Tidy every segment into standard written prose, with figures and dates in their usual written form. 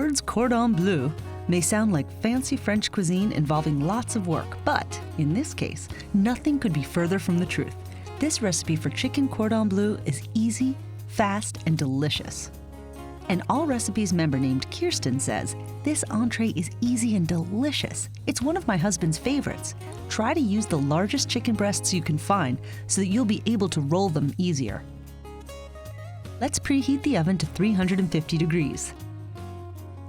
words cordon bleu may sound like fancy French cuisine involving lots of work, but in this case, nothing could be further from the truth. This recipe for chicken cordon bleu is easy, fast, and delicious. An Allrecipes member named Kirsten says, "This entree is easy and delicious. It's one of my husband's favorites. Try to use the largest chicken breasts you can find so that you'll be able to roll them easier." Let's preheat the oven to 350 degrees.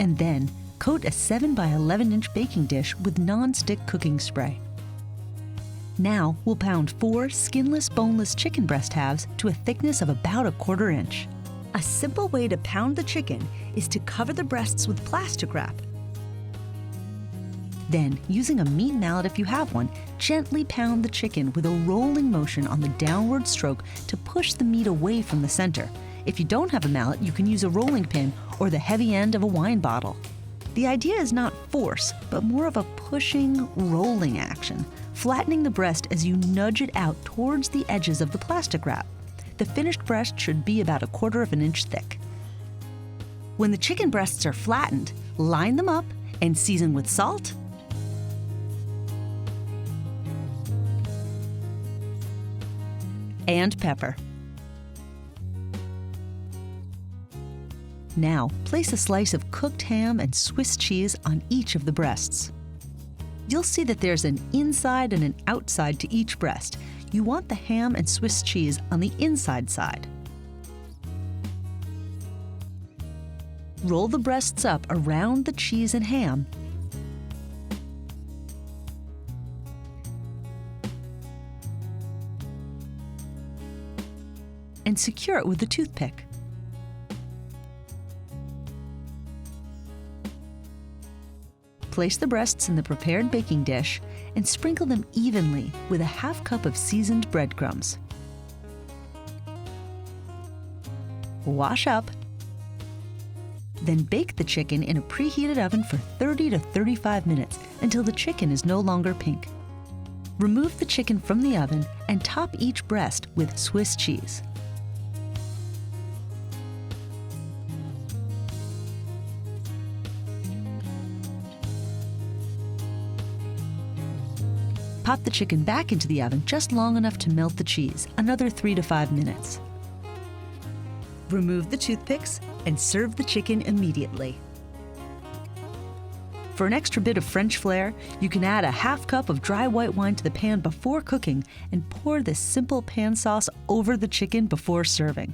And then coat a 7 by 11 inch baking dish with non-stick cooking spray. Now we'll pound 4 skinless, boneless chicken breast halves to a thickness of about a 1/4 inch. A simple way to pound the chicken is to cover the breasts with plastic wrap. Then, using a meat mallet if you have one, gently pound the chicken with a rolling motion on the downward stroke to push the meat away from the center. If you don't have a mallet, you can use a rolling pin or the heavy end of a wine bottle. The idea is not force, but more of a pushing, rolling action, flattening the breast as you nudge it out towards the edges of the plastic wrap. The finished breast should be about a 1/4 inch thick. When the chicken breasts are flattened, line them up and season with salt, and pepper. Now, place a slice of cooked ham and Swiss cheese on each of the breasts. You'll see that there's an inside and an outside to each breast. You want the ham and Swiss cheese on the inside side. Roll the breasts up around the cheese and ham and secure it with a toothpick. Place the breasts in the prepared baking dish and sprinkle them evenly with a 1/2 cup of seasoned breadcrumbs. Wash up. Then bake the chicken in a preheated oven for 30 to 35 minutes until the chicken is no longer pink. Remove the chicken from the oven and top each breast with Swiss cheese. Pop the chicken back into the oven just long enough to melt the cheese, another 3 to 5 minutes. Remove the toothpicks and serve the chicken immediately. For an extra bit of French flair, you can add a 1/2 cup of dry white wine to the pan before cooking and pour this simple pan sauce over the chicken before serving.